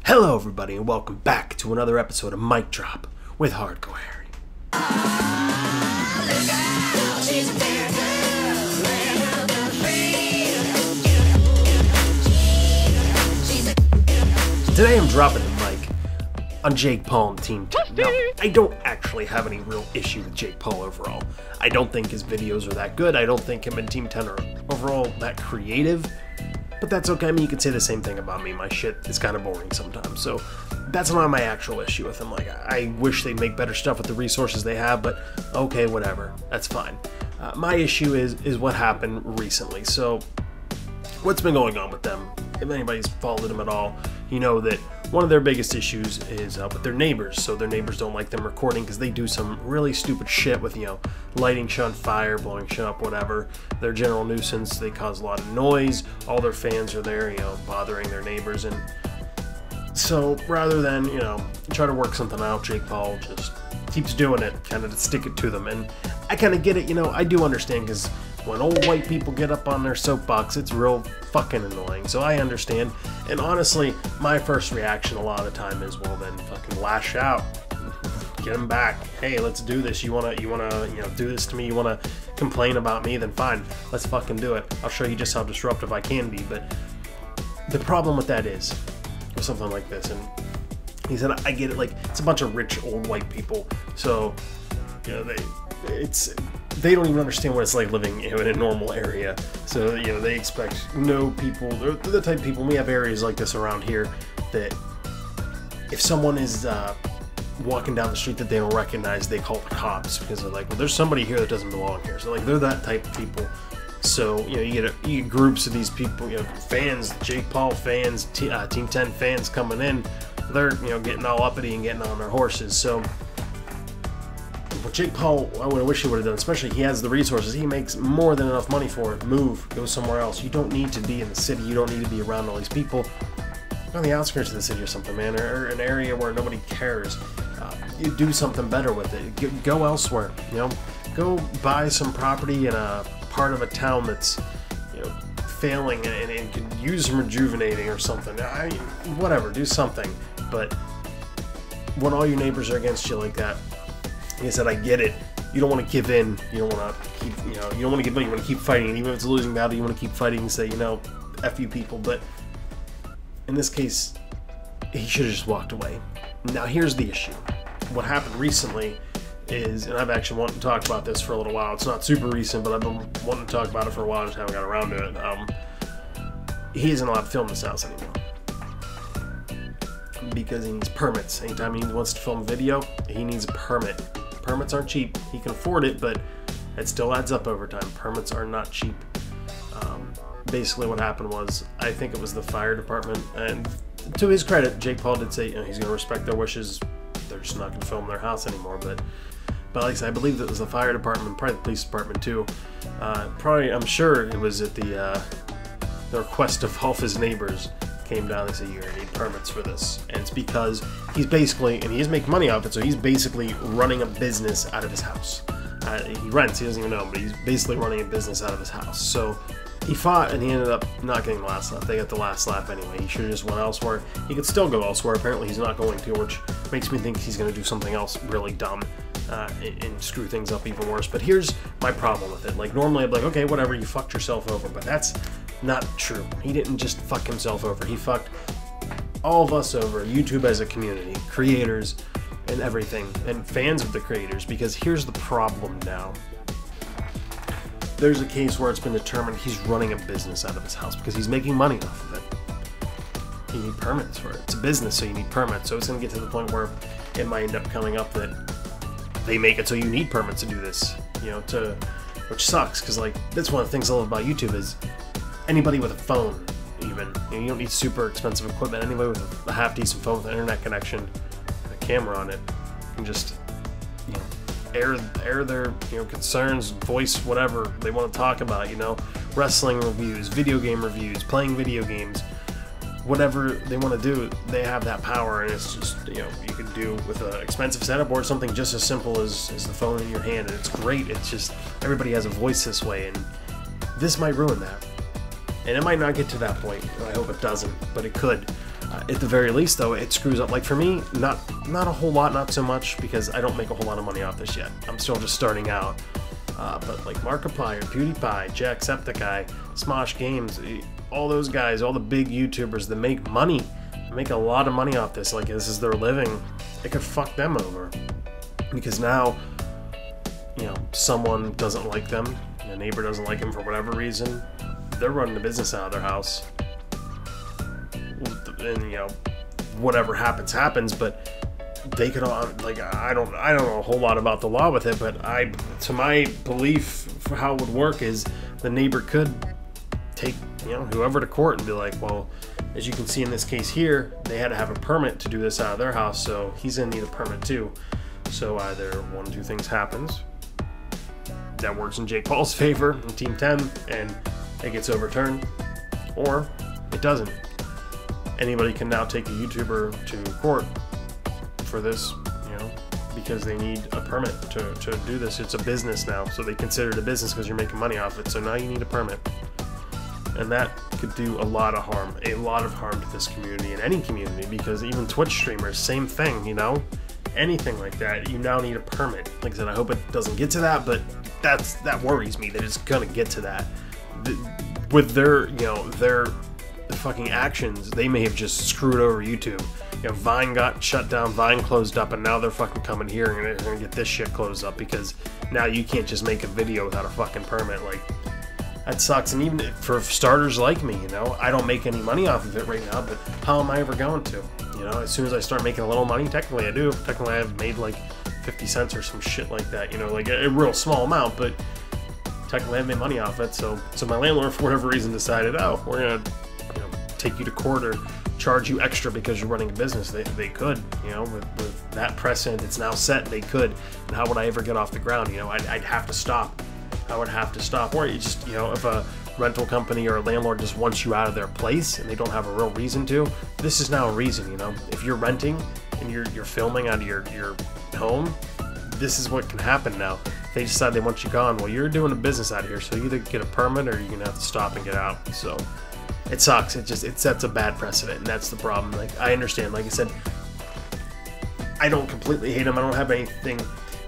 Hello everybody and welcome back to another episode of Mic Drop with Hardcore Harry. Today I'm dropping the mic on Jake Paul and Team 10. Now, I don't actually have any real issue with Jake Paul overall. I don't think his videos are that good. I don't think him and Team 10 are overall that creative. But that's okay. I mean, you could say the same thing about me. My shit is kind of boring sometimes. So that's not my actual issue with him. Like, I wish they'd make better stuff with the resources they have, but okay, whatever. That's fine. My issue is what happened recently. So what's been going on with them? If anybody's followed them at all, you know that one of their biggest issues is with their neighbors. So their neighbors don't like them recording because they do some really stupid shit with, lighting shit on fire, blowing shit up, whatever. They're a general nuisance. They cause a lot of noise. All their fans are there, bothering their neighbors. And so rather than, try to work something out, Jake Paul just keeps doing it, kind of to stick it to them. And I kind of get it, I do understand, because when old white people get up on their soapbox, it's real fucking annoying. So I understand. And honestly, my first reaction a lot of the time is, well, then fucking lash out. Get him back. Hey, let's do this. You wanna, do this to me? You wanna complain about me? Then fine, let's fucking do it. I'll show you just how disruptive I can be. But the problem with that is, or something like this, and he said, I get it. Like, it's a bunch of rich old white people, so they don't even understand what it's like living in a normal area. So they expect no people. They're the type of people. We have areas like this around here that if someone is walking down the street that they don't recognize, they call the cops because they're like, well, there's somebody here that doesn't belong here. So like, they're that type of people. So you get groups of these people, fans, Jake Paul fans, Team 10 fans coming in. They're getting all uppity and getting on their horses. So what Jake Paul, I wish he would have done, especially he has the resources. He makes more than enough money for it. Move, go somewhere else. You don't need to be in the city. You don't need to be around all these people. Go on the outskirts of the city or something, man, or an area where nobody cares. You do something better with it. Go elsewhere. Go buy some property in a part of a town that's failing and could use some rejuvenating or something. Whatever, do something. But when all your neighbors are against you like that, like I said, I get it. You don't want to give in. You don't want to keep, you don't want to give in. You want to keep fighting. And even if it's a losing battle, you want to keep fighting and say, F you people. But in this case, he should have just walked away. Now, here's the issue. What happened recently is, and I've actually wanted to talk about this for a little while. It's not super recent, but I've been wanting to talk about it for a while. I just haven't got around to it. He isn't allowed to film this house anymore because he needs permits. Anytime he wants to film video, he needs a permit. Permits aren't cheap. He can afford it, but it still adds up over time. Permits are not cheap. Basically what happened was, I think it was the fire department, and to his credit, Jake Paul did say he's going to respect their wishes. They're just not going to film their house anymore. But like I said, I believe it was the fire department, probably the police department too. I'm sure it was at the request of all of his neighbors. Came down and said, you're going to need permits for this. And it's because he's basically, and he is making money off it, so he's basically running a business out of his house. He rents, he doesn't even know, but he's basically running a business out of his house. So he fought, and he ended up not getting the last lap. They got the last lap anyway. He should have just went elsewhere. He could still go elsewhere. Apparently he's not going to, which makes me think he's going to do something else really dumb and screw things up even worse. But here's my problem with it. Like, normally I'd be like, okay, whatever, you fucked yourself over, but that's not true. He didn't just fuck himself over. He fucked all of us over, YouTube as a community, creators and everything, and fans of the creators, because here's the problem now. There's a case where it's been determined he's running a business out of his house because he's making money off of it. You need permits for it. It's a business, so you need permits. So it's going to get to the point where it might end up coming up that they make it so you need permits to do this, which sucks, because that's one of the things I love about YouTube is anybody with a phone, even, you don't need super expensive equipment. Anybody with a half-decent phone with an internet connection and a camera on it can just, air their, concerns, voice whatever they want to talk about, wrestling reviews, video game reviews, playing video games, whatever they want to do, they have that power, and it's just, you can do with an expensive setup or something just as simple as the phone in your hand, and it's great. It's just, everybody has a voice this way, and this might ruin that. And it might not get to that point. I hope it doesn't, but it could. At the very least, though, it screws up. Like for me, not a whole lot, not so much, because I don't make a whole lot of money off this yet. I'm still just starting out. But like Markiplier, PewDiePie, Jacksepticeye, Smosh Games, all those guys, all the big YouTubers that make money, make a lot of money off this. Like this is their living. It could fuck them over because now, you know, someone doesn't like them, a neighbor doesn't like them for whatever reason. They're running the business out of their house. And you know, whatever happens, but they could all, like, I don't know a whole lot about the law with it, but to my belief for how it would work is the neighbor could take, you know, whoever to court and be like, well, as you can see in this case here, they had to have a permit to do this out of their house, so he's gonna need a permit too. So either one of two things happens that works in Jake Paul's favor in Team 10 and it gets overturned, or it doesn't. Anybody can now take a YouTuber to court for this, you know, because they need a permit to do this. It's a business now, so they consider it a business because you're making money off it. So now you need a permit, and that could do a lot of harm to this community and any community, because even Twitch streamers, same thing, you know, anything like that, you now need a permit. Like I said, I hope it doesn't get to that, but that worries me that it's gonna get to that. With their, you know, their fucking actions, they may have just screwed over YouTube. You know, Vine got shut down, Vine closed up, and now they're fucking coming here and they're gonna get this shit closed up because now you can't just make a video without a fucking permit. Like, that sucks. And even for starters like me, you know, I don't make any money off of it right now, but how am I ever going to? You know, as soon as I start making a little money, technically I do. Technically I've made like 50 cents or some shit like that, you know, like a real small amount, but technically I've made money off it. So my landlord, for whatever reason, decided, oh, we're gonna, you know, take you to court or charge you extra because you're running a business. They could, you know, with that precedent that's now set, they could. And how would I ever get off the ground? You know, I'd have to stop. I would have to stop. Or you just, you know, if a rental company or a landlord just wants you out of their place and they don't have a real reason to, this is now a reason, you know. If you're renting and you're filming out of your home, this is what can happen now. If they decide they want you gone, well, you're doing a business out of here, so you either get a permit or you're gonna have to stop and get out. So it sucks. It sets a bad precedent, and that's the problem. Like, I understand, like I said, I don't completely hate him. I don't have anything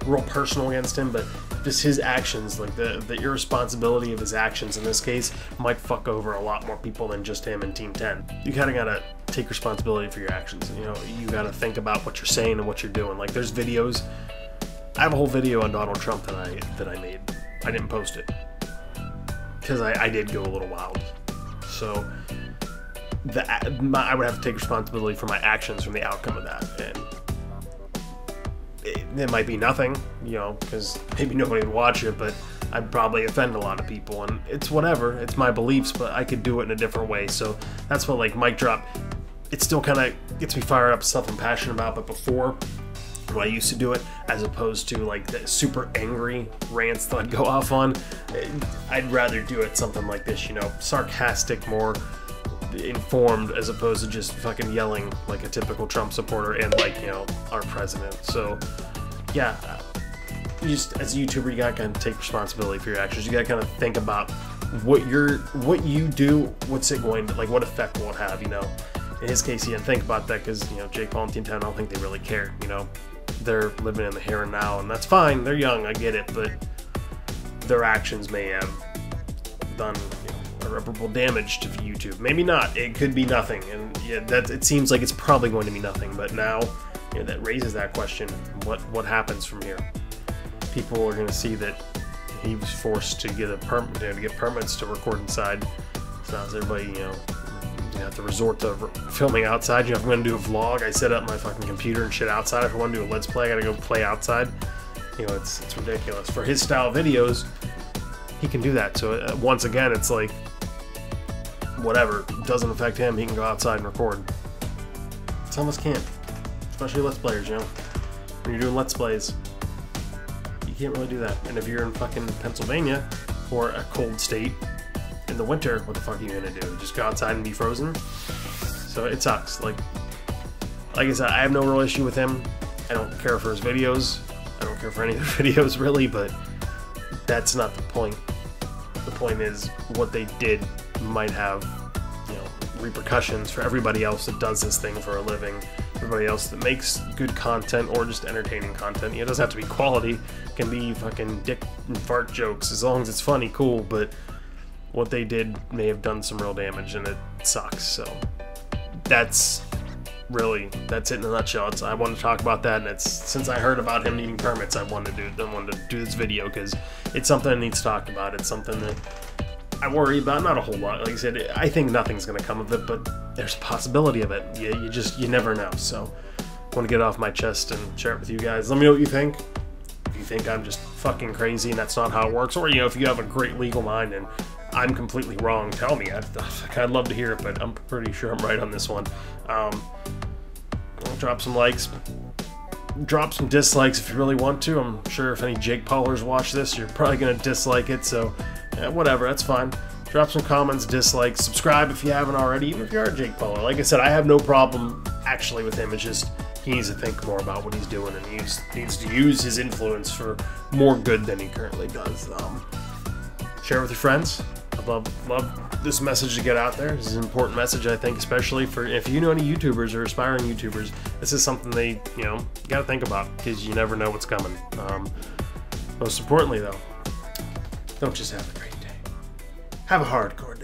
real personal against him, but just his actions, like the irresponsibility of his actions in this case, might fuck over a lot more people than just him and Team 10. You kind of gotta take responsibility for your actions. You know, you gotta think about what you're saying and what you're doing. Like, there's videos. I have a whole video on Donald Trump that I made. I didn't post it because I did go a little wild. So I would have to take responsibility for my actions from the outcome of that, and it might be nothing, you know, because maybe nobody would watch it, but I'd probably offend a lot of people, and it's whatever. It's my beliefs, but I could do it in a different way. So that's what, like, Mic Drop, it still kind of gets me fired up, stuff I'm passionate about. But before, when I used to do it, as opposed to like the super angry rants that I'd go off on, I'd rather do it something like this, you know, sarcastic, more informed, as opposed to just fucking yelling like a typical Trump supporter and, like, you know, our president. So yeah, you just, as a YouTuber, you gotta kind of take responsibility for your actions. You gotta kind of think about what you do, what's it going to, like, what effect will it have, you know. In his case, he didn't think about that because, you know, Jake Paul and Team 10, I don't think they really care, you know. They're living in the here and now, and that's fine. They're young, I get it, but their actions may have done, you know, irreparable damage to YouTube. Maybe not. It could be nothing, and yeah, it seems like it's probably going to be nothing. But now, you know, that raises that question: what happens from here? People are going to see that he was forced to get a permit, to get permits to record inside. So now everybody, you know, you have to resort to filming outside. You know, if I'm going to do a vlog, I set up my fucking computer and shit outside. If I want to do a Let's Play, I got to go play outside. You know, it's ridiculous. For his style of videos, he can do that. So once again, it's like, whatever, doesn't affect him, he can go outside and record. Some of us can't, especially Let's Players, you know. When you're doing Let's Plays, you can't really do that. And if you're in fucking Pennsylvania, or a cold state, in the winter, what the fuck are you gonna do? Just go outside and be frozen? So it sucks. Like I said, I have no real issue with him. I don't care for his videos. I don't care for any of the videos, really, but that's not the point. The point is, what they did might have, you know, repercussions for everybody else that does this thing for a living, everybody else that makes good content or just entertaining content. It doesn't have to be quality, it can be fucking dick and fart jokes. As long as it's funny, cool, but what they did may have done some real damage, and it sucks. So that's it in a nutshell. I wanted to talk about that, and it's since I heard about him needing permits, I wanted to do this video because it's something I need to talk about. It's something that I worry about, not a whole lot. Like I said, I think nothing's gonna come of it, but there's a possibility of it. You never know. So I want to get it off my chest and share it with you guys. Let me know what you think. If you think I'm just fucking crazy and that's not how it works, or if you have a great legal mind and I'm completely wrong, tell me. I'd love to hear it, but I'm pretty sure I'm right on this one. Drop some likes, drop some dislikes if you really want to. I'm sure if any Jake Paulers watch this, you're probably gonna dislike it, so whatever, that's fine. Drop some comments, dislikes, subscribe if you haven't already, even if you are a Jake Pauler. Like I said, I have no problem actually with him. It's just he needs to think more about what he's doing, and he needs to use his influence for more good than he currently does. Share it with your friends. I'd love this message to get out there. This is an important message, I think, especially for if you know any YouTubers or aspiring YouTubers. This is something they, gotta think about, because you never know what's coming. Most importantly, though, don't just have a great day. Have a hardcore day.